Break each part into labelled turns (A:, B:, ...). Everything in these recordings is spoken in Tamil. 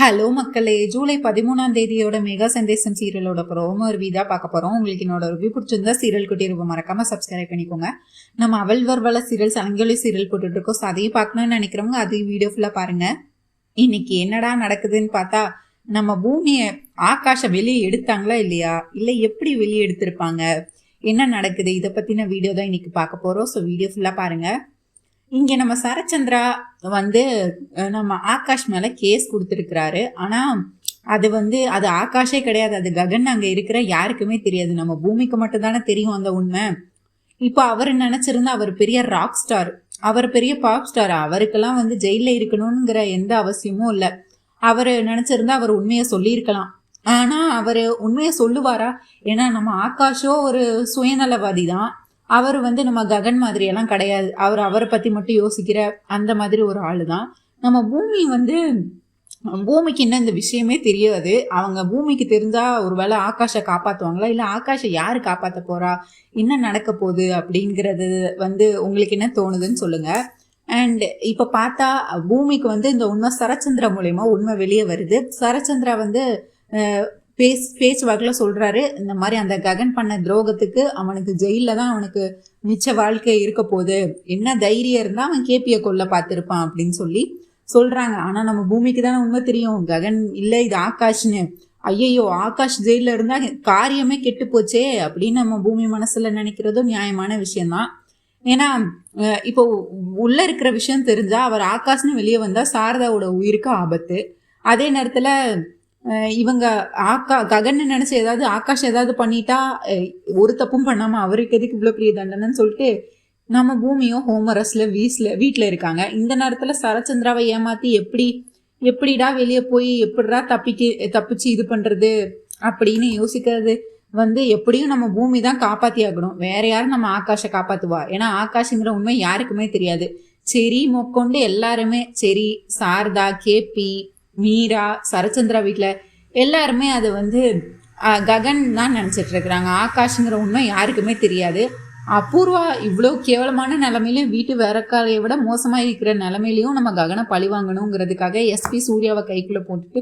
A: ஹலோ மக்களே, ஜூலை 13ஆம் தேதியோட மெகா சந்தேசம் சீரியலோட ப்ரோமோ ரிவ்யூ தான் பார்க்க போகிறோம். உங்களுக்கு என்னோட ரிவ்யூ பிடிச்சிருந்தா சீரியல் குட்டி ரிவ்யூ மறக்காம சப்ஸ்கிரைப் பண்ணிக்கோங்க. நம்ம அவள் வர்வல சீரியல் சலங்கொலி சீரியல் போட்டுட்ருக்கோம். ஸோ அதையும் பார்க்கணும்னு நினைக்கிறவங்க அதையும் வீடியோ ஃபுல்லாக பாருங்கள். இன்னைக்கு என்னடா நடக்குதுன்னு பார்த்தா, நம்ம பூமியை ஆகாஷை வெளியே எடுத்தாங்களா இல்லையா, இல்லை எப்படி வெளியே எடுத்திருப்பாங்க, என்ன நடக்குது, இதை பற்றின வீடியோ தான் இன்னைக்கு பார்க்க போகிறோம். ஸோ வீடியோ ஃபுல்லாக பாருங்கள். இங்கே நம்ம சரச்சந்திரா வந்து நம்ம ஆகாஷ் மேலே கேஸ் கொடுத்துருக்குறாரு. ஆனால் அது ஆகாஷே கிடையாது, அது ககன் அங்கே இருக்கிற யாருக்குமே தெரியாது. நம்ம பூமிக்கு மட்டும்தானே தெரியும் அந்த உண்மை. இப்போ அவர் நினச்சிருந்தா அவர் பெரிய ராக் ஸ்டார், அவர் பெரிய பாப் ஸ்டார், அவருக்கெல்லாம் ஜெயிலில் இருக்கணுங்கிற எந்த அவசியமும் இல்லை. அவர் நினச்சிருந்தா அவர் உண்மையை சொல்லியிருக்கலாம். ஆனால் அவர் உண்மையை சொல்லுவாரா? ஏன்னா நம்ம ஆகாஷோ ஒரு சுயநலவாதி தான். அவர் நம்ம ககன் மாதிரியெல்லாம் கிடையாது. அவரை பற்றி மட்டும் யோசிக்கிற அந்த மாதிரி ஒரு ஆள் தான். நம்ம பூமிக்கு இன்னும் இந்த விஷயமே தெரியாது. அவங்க பூமிக்கு தெரிஞ்சா ஒரு வேளை ஆகாஷை காப்பாற்றுவாங்களா, இல்லை ஆகாஷை யார் காப்பாற்ற போகிறா, என்ன நடக்க போகுது அப்படிங்கிறது உங்களுக்கு என்ன தோணுதுன்னு சொல்லுங்கள். அண்ட் இப்போ பார்த்தா பூமிக்கு இந்த உண்மை சரச்சந்திரா மூலயமா உண்மை வெளியே வருது. சரச்சந்திரா பேச்சு வாக்கில் சொல்கிறாரு, இந்த மாதிரி அந்த ககன் பண்ண துரோகத்துக்கு அவனுக்கு ஜெயிலில் தான் அவனுக்கு மிச்ச வாழ்க்கை இருக்க போகுது, என்ன தைரியம் இருந்தால் அவன் கேபியை கொல்ல பார்த்துருப்பான் அப்படின்னு சொல்கிறாங்க. ஆனால் நம்ம பூமிக்கு தானே உண்மை தெரியும், ககன் இல்லை இது ஆகாஷ்னு. ஐயையோ, ஆகாஷ் ஜெயிலில் இருந்தால் காரியமே கெட்டு போச்சே அப்படின்னு நம்ம பூமி மனசில் நினைக்கிறதும் நியாயமான விஷயம்தான். ஏன்னா இப்போ உள்ளே இருக்கிற விஷயம் தெரிஞ்சால் அவர் ஆகாஷ்னு வெளியே வந்தால் சாரதாவோட உயிருக்கு ஆபத்து. அதே நேரத்தில் இவங்க ககன்னு நினைச்சு ஆகாஷ் ஏதாவது பண்ணிட்டா ஒரு தப்பும் பண்ணாம அவருக்கு எதுக்கு இவ்வளவு பெரிய தண்டனைன்னு சொல்லிட்டு நம்ம பூமியும் ஹோம் அரெஸ்ட்ல வீட்டுல இருக்காங்க. இந்த நேரத்துல சரச்சந்திராவை ஏமாத்தி எப்படிடா வெளியே போய் எப்படிடா தப்பிச்சு இது பண்றது அப்படின்னு யோசிக்கிறது எப்படியும் நம்ம பூமி தான் காப்பாத்தி ஆகணும். வேற யாரும் நம்ம ஆகாஷை காப்பாத்துவா? ஏன்னா ஆகாஷ்ங்கிற உண்மை யாருக்குமே தெரியாது. சரி மொக்கொண்டு எல்லாருமே, சரி சாரதா, கேபி, மீரா, சரச்சந்திரா வீட்டில் எல்லாருமே அது ககன் தான் நினச்சிட்டு இருக்கிறாங்க. ஆகாஷ்ங்கிற உண்மை யாருக்குமே தெரியாது. அபூர்வா இவ்வளோ கேவலமான நிலைமையிலையும் வீட்டு வேறக்காலையை விட மோசமாக இருக்கிற நிலைமையிலையும் நம்ம ககனை பழி வாங்கணுங்கிறதுக்காக எஸ்பி சூர்யாவை கைக்குள்ளே போட்டுட்டு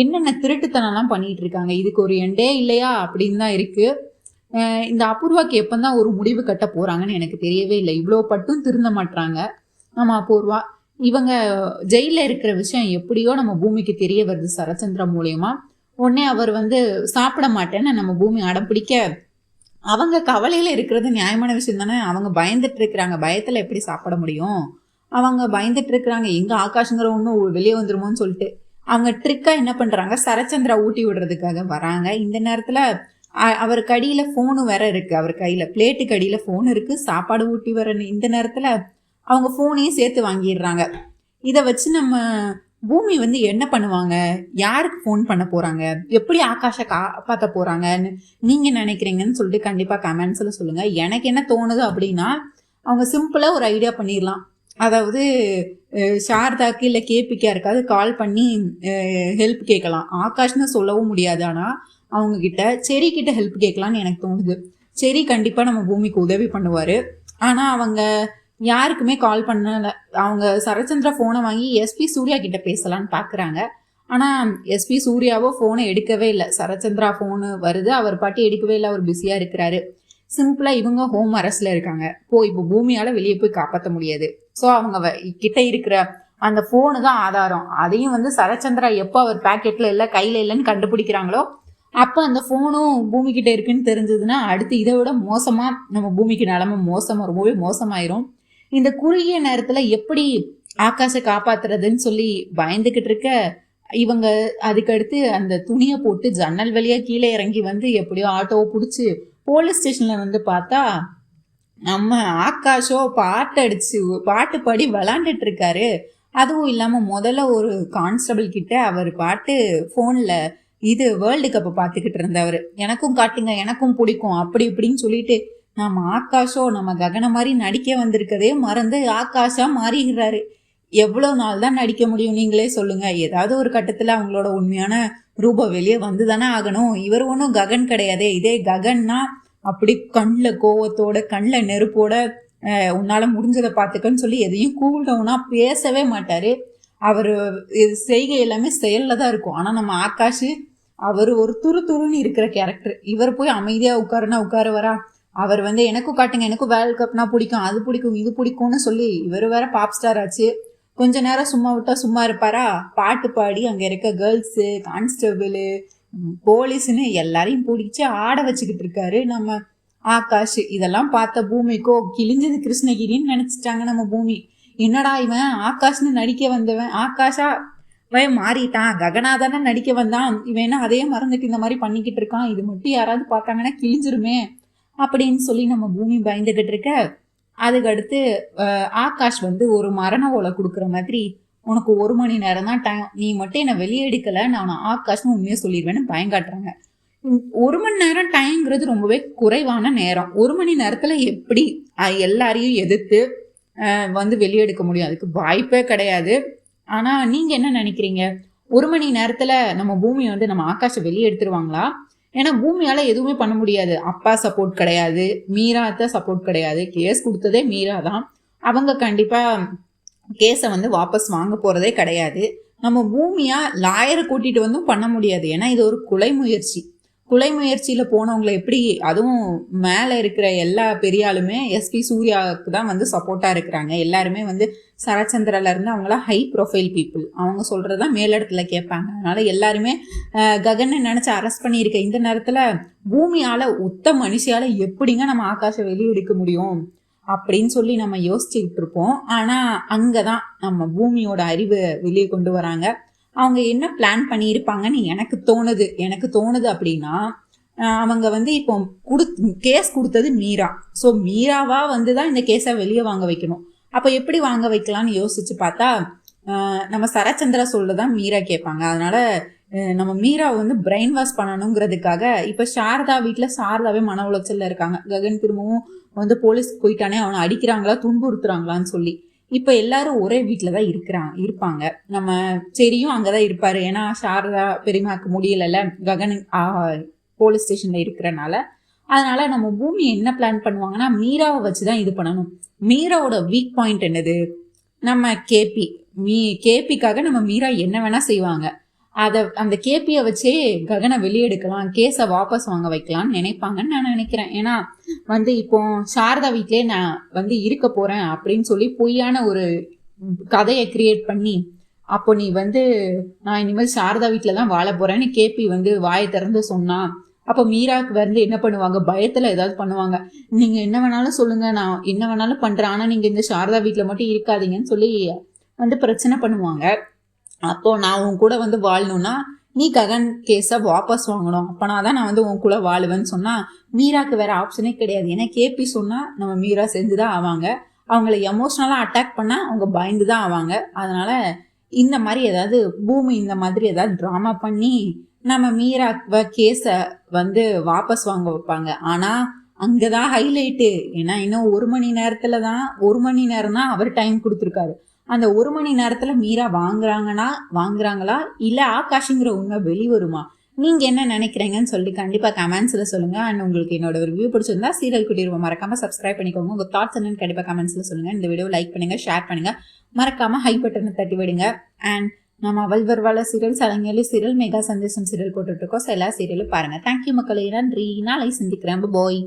A: என்னென்ன திருட்டுத்தனம்லாம் பண்ணிட்டு இருக்காங்க. இதுக்கு ஒரு எண்டே இல்லையா அப்படின்னு தான் இருக்குது. இந்த அபூர்வாக்கு எப்போ தான் ஒரு முடிவு கட்ட போகிறாங்கன்னு எனக்கு தெரியவே இல்லை. இவ்வளோ பட்டும் திருந்த மாட்டுறாங்க நம்ம அபூர்வா. இவங்க ஜெயிலில் இருக்கிற விஷயம் எப்படியோ நம்ம பூமிக்கு தெரிய வருது சரச்சந்திரா மூலயமா. உடனே அவர் சாப்பிட மாட்டேன்னு நம்ம பூமி அடம் பிடிக்க, அவங்க கவலையில் இருக்கிறது நியாயமான விஷயம் தானே. அவங்க பயந்துட்டு இருக்கிறாங்க, பயத்தில் எப்படி சாப்பிட முடியும்? அவங்க பயந்துட்டு இருக்கிறாங்க, எங்கே ஆகாஷங்கிற ஒன்றும் வெளியே வந்துருமோன்னு சொல்லிட்டு அவங்க ட்ரிக்காக என்ன பண்ணுறாங்க, சரச்சந்திரா ஊட்டி விடுறதுக்காக வராங்க. இந்த நேரத்தில் அவர் கடியில் ஃபோனு வேற இருக்குது, அவர் கையில் பிளேட்டு கடியில் ஃபோன் இருக்குது, சாப்பாடு ஊட்டி வர இந்த நேரத்தில் அவங்க ஃபோனையும் சேர்த்து வாங்கிடுறாங்க. இதை வச்சு நம்ம பூமி என்ன பண்ணுவாங்க, யாருக்கு ஃபோன் பண்ண போகிறாங்க, எப்படி ஆகாஷை காப்பாற்ற போகிறாங்கன்னு நீங்கள் நினைக்கிறீங்கன்னு சொல்லிட்டு கண்டிப்பாக கமெண்ட்ஸில் சொல்லுங்கள். எனக்கு என்ன தோணுது அப்படின்னா, அவங்க சிம்பிளாக ஒரு ஐடியா பண்ணிடலாம். அதாவது சாரதாக்கு இல்லை கேபிக்கு யாருக்காவது கால் பண்ணி ஹெல்ப் கேட்கலாம். ஆகாஷ்னு சொல்லவும் முடியாது, ஆனால் அவங்கக்கிட்ட செரிக்கிட்ட ஹெல்ப் கேட்கலான்னு எனக்கு தோணுது. செரி கண்டிப்பாக நம்ம பூமிக்கு உதவி பண்ணுவார். ஆனால் அவங்க யாருக்குமே கால் பண்ணலை. அவங்க சரச்சந்திரா ஃபோனை வாங்கி எஸ்பி சூர்யா கிட்ட பேசலான்னு பார்க்குறாங்க. ஆனால் எஸ்பி சூர்யாவோ ஃபோனை எடுக்கவே இல்லை. சரச்சந்திரா ஃபோனு வருது, அவர் பாட்டி எடுக்கவே இல்லை, அவர் பிஸியாக இருக்கிறாரு. சிம்பிளாக இவங்க ஹோம் அரெஸ்டில் இருக்காங்க. இப்போ பூமியால் வெளியே போய் காப்பாற்ற முடியாது. ஸோ அவங்க கிட்ட இருக்கிற அந்த ஃபோனு தான் ஆதாரம். அதையும் சரச்சந்திரா எப்போ அவர் பேக்கெட்டில் இல்லை கையில் இல்லைன்னு கண்டுபிடிக்கிறாங்களோ அப்போ அந்த ஃபோனும் பூமிக்கிட்ட இருக்குன்னு தெரிஞ்சதுன்னா அடுத்து இதை விட மோசமாக நம்ம பூமிக்கு நிலமை ரொம்பவே மோசமாயிரும். இந்த குறுகிய நேரத்தில் எப்படி ஆகாஷை காப்பாத்துறதுன்னு சொல்லி பயந்துக்கிட்டு இருக்க இவங்க அதுக்கடுத்து அந்த துணியை போட்டு ஜன்னல் வழியாக கீழே இறங்கி எப்படியோ ஆட்டோவை பிடிச்சி போலீஸ் ஸ்டேஷனில் பார்த்தா நம்ம ஆகாஷோ பாட்டு பாடி விளாண்டுட்டு இருக்காரு. அதுவும் இல்லாமல் முதல்ல ஒரு கான்ஸ்டபிள் கிட்ட அவர் பாட்டு ஃபோனில் இது வேர்ல்டு கப்பை பார்த்துக்கிட்டு இருந்தவர், எனக்கும் காட்டுங்க எனக்கும் பிடிக்கும் அப்படி இப்படின்னு சொல்லிட்டு நம்ம ஆகாஷோ நம்ம ககன மாதிரி நடிக்க வந்திருக்கதே மறந்து ஆகாஷா மாறிடுறாரு. எவ்வளோ நாள் தான் நடிக்க முடியும் நீங்களே சொல்லுங்க. ஏதாவது ஒரு கட்டத்தில் அவங்களோட உண்மையான ரூபம் வெளியே வந்து தானே ஆகணும். இவர் ஒன்றும் ககன் கிடையாதே. இதே ககன்னா அப்படி கண்ணில் கோவத்தோட கண்ணில் நெருப்போட உன்னால் முடிஞ்சதை பார்த்துக்கன்னு சொல்லி எதையும் கூல் டவுனாக பேசவே மாட்டார். அவர் இது செய்கை எல்லாமே செயல்ல தான் இருக்கும். ஆனால் நம்ம ஆகாஷ் அவர் ஒரு துருன்னு இருக்கிற கேரக்டர். இவர் போய் அமைதியாக உட்காருனா உட்காருவரா? அவர் எனக்கும் காட்டுங்க, எனக்கும் வேர்ல்ட் கப்னா பிடிக்கும், அது பிடிக்கும், இது பிடிக்கும்னு சொல்லி இவர் வேற பாப் ஸ்டார் ஆச்சு. கொஞ்ச நேரம் சும்மா விட்டா சும்மா இருப்பாரா? பாட்டு பாடி அங்கே இருக்க கேர்ள்ஸு, கான்ஸ்டபிள், போலீஸுன்னு எல்லாரையும் பிடிச்சி ஆட வச்சுக்கிட்டு இருக்காரு நம்ம ஆகாஷ். இதெல்லாம் பார்த்த பூமிக்கோ கிழிஞ்சது கிருஷ்ணகிரின்னு நினைச்சிட்டாங்க நம்ம பூமி. என்னடா இவன் ஆகாஷ்னு நடிக்க வந்தவன் ஆகாஷா மாறிட்டான், ககனா தானே நடிக்க வந்தான், இவன் என்ன அதே மறந்துட்டு இந்த மாதிரி பண்ணிக்கிட்டு இருக்கான், இது மட்டும் யாராவது பார்த்தாங்கன்னா கிழிஞ்சிருமே அப்படின்னு சொல்லி நம்ம பூமி பயந்துகிட்டு இருக்க. அதுக்கடுத்து ஆகாஷ் ஒரு மரண ஓலை கொடுக்குற மாதிரி, உனக்கு 1 மணி நேரம் தான் டைம், நீ மட்டும் என்னை வெளியே எடுக்கலை நான் ஆகாஷ்னு உண்மையாக சொல்லிடுவேன்னு பயங்காட்டுறாங்க. 1 மணி நேரம் டைம்ங்கிறது ரொம்பவே குறைவான நேரம். 1 மணி நேரத்தில் எப்படி எல்லாரையும் எதிர்த்து வெளியே எடுக்க முடியும்? அதுக்கு வாய்ப்பே கிடையாது. ஆனால் நீங்கள் என்ன நினைக்கிறீங்க? 1 மணி நேரத்தில் நம்ம பூமி நம்ம ஆகாஷை வெளியே எடுத்துருவாங்களா? ஏன்னா பூமியால் எதுவுமே பண்ண முடியாது. அப்பா சப்போர்ட் கிடையாது, மீராத்த சப்போர்ட் கிடையாது. கேஸ் கொடுத்ததே மீரா தான். அவங்க கண்டிப்பாக கேஸை வாபஸ் வாங்க போகிறதே கிடையாது. நம்ம பூமியாக லாயரை கூட்டிகிட்டு பண்ண முடியாது. ஏன்னா இது ஒரு கொலை முயற்சியில் போனவங்களை எப்படி, அதுவும் மேலே இருக்கிற எல்லா பெரியாளுமே எஸ்பி சூர்யாவுக்கு தான் சப்போர்ட்டாக இருக்கிறாங்க. எல்லாருமே சரச்சந்திராலேருந்து அவங்களாம் ஹை ப்ரொஃபைல் பீப்புள். அவங்க சொல்கிறதான் மேலிடத்துல கேட்பாங்க. அதனால் எல்லாருமே ககனை நினச்சி அரெஸ்ட் பண்ணியிருக்க இந்த நேரத்தில் பூமியால் ஒத்த மனுஷியால் எப்படிங்க நம்ம ஆகாஷை வெளியே எடுக்க முடியும் அப்படின்னு சொல்லி நம்ம யோசிச்சுக்கிட்டு இருப்போம். ஆனால் அங்கே தான் நம்ம பூமியோட அறிவை வெளியே கொண்டு வராங்க. அவங்க என்ன பிளான் பண்ணியிருப்பாங்கன்னு எனக்கு தோணுது அப்படின்னா, அவங்க இப்போ கேஸ் கொடுத்தது மீரா. ஸோ மீராவா தான் இந்த கேஸை வெளியே வாங்க வைக்கணும். அப்போ எப்படி வாங்க வைக்கலான்னு யோசிச்சு பார்த்தா, நம்ம சரச்சந்திரா சொல்லதான் மீரா கேட்பாங்க. அதனால நம்ம மீராவை பிரெயின் வாஷ் பண்ணணுங்கிறதுக்காக இப்போ சாரதா வீட்டில் சாரதாவே மன உளைச்சல்ல இருக்காங்க. ககன் திரும்பவும் போலீஸ்க்கு போயிட்டானே, அவனை அடிக்கிறாங்களா துன்புறுத்துறாங்களான்னு சொல்லி இப்போ எல்லாரும் ஒரே வீட்டில் தான் இருப்பாங்க. நம்ம சரியும் அங்கே தான் இருப்பார். ஏன்னா சாரதா பெரியமாக்கு முடியலைல்ல, ககன் போலீஸ் ஸ்டேஷனில் இருக்கிறனால. அதனால நம்ம பூமி என்ன பிளான் பண்ணுவாங்கன்னா, மீராவை வச்சு தான் இது பண்ணணும். மீராவோட வீக் பாயிண்ட் என்னது? நம்ம கேபிக்காக நம்ம மீரா என்ன வேணால் செய்வாங்க. அந்த கேபியை வச்சே ககனை வெளியே எடுக்கலாம், கேஸை வாபஸ் வாங்க வைக்கலாம்னு நினைப்பாங்கன்னு நான் நினைக்கிறேன். ஏன்னா இப்போ சாரதா வீட்டிலே நான் இருக்க போகிறேன் அப்படின்னு சொல்லி பொய்யான ஒரு கதையை கிரியேட் பண்ணி, அப்போ நீ நான் இனிமேல் சாரதா வீட்டில் தான் வாழ போகிறேன்னு கேபி வாயை திறந்து சொன்னான். அப்போ மீராவுக்கு என்ன பண்ணுவாங்க? பயத்தில் ஏதாவது பண்ணுவாங்க. நீங்கள் என்ன வேணாலும் சொல்லுங்கள், நான் என்ன வேணாலும் பண்ணுறேன், ஆனால் நீங்கள் இந்த சாரதா வீட்டில் மட்டும் இருக்காதீங்கன்னு சொல்லி பிரச்சனை பண்ணுவாங்க. அப்போது நான் உன் கூட வாழணும்னா நீ ககன் கேஸை வாபஸ் வாங்கணும், அப்போனா தான் நான் உன் கூட வாழுவேன்னு சொன்னால் மீராக்கு வேறு ஆப்ஷனே கிடையாது. ஏன்னா கேபி சொன்னால் நம்ம மீரா செஞ்சு தான் ஆவாங்க. அவங்கள எமோஷ்னலாக அட்டாக் பண்ணால் அவங்க பயந்து தான் ஆவாங்க. அதனால் இந்த மாதிரி ஏதாவது பூமி இந்த மாதிரி ஏதாவது ட்ராமா பண்ணி நம்ம மீரா கேஸை வாபஸ் வாங்க வைப்பாங்க. ஆனால் அங்கே தான் ஹைலைட்டு. ஏன்னா இன்னும் 1 மணி நேரத்தில் தான் 1 மணி நேரம் தான் அவர் டைம் கொடுத்துருக்காரு. அந்த 1 மணி நேரத்தில் மீரா வாங்குறாங்களா இல்லை ஆகாஷுங்கிற உண்மை வெளிவருமா? நீங்கள் என்ன நினைக்கிறீங்கன்னு சொல்லி கண்டிப்பாக கமெண்ட்ஸில் சொல்லுங்கள். அண்ட் உங்களுக்கு என்னோட ரிவ்யூ பிடிச்சிருந்தா சீரியல் குட்டிருவோம் மறக்காமல் சப்ஸ்கிரைப் பண்ணிக்கோங்க. உங்கள் தாட்ஸ் என்னன்னு கண்டிப்பாக கமெண்ட்ஸில் சொல்லுங்கள். இந்த வீடியோ லைக் பண்ணுங்கள், ஷேர் பண்ணுங்கள், மறக்காமல் ஹை பட்டனை தட்டி விடுங்க. அண்ட் நம்ம அவள் வருவாள சீரியல், சலங்கேலி சீரியல், மெகா சந்தேசம் சீரியல் போட்டுட்ருக்கோம். ஸோ எல்லா சீரியலும் பாருங்கள். தேங்க்யூ மக்களே, நன்றி. நாளை சந்திக்கிறேன். பாய்.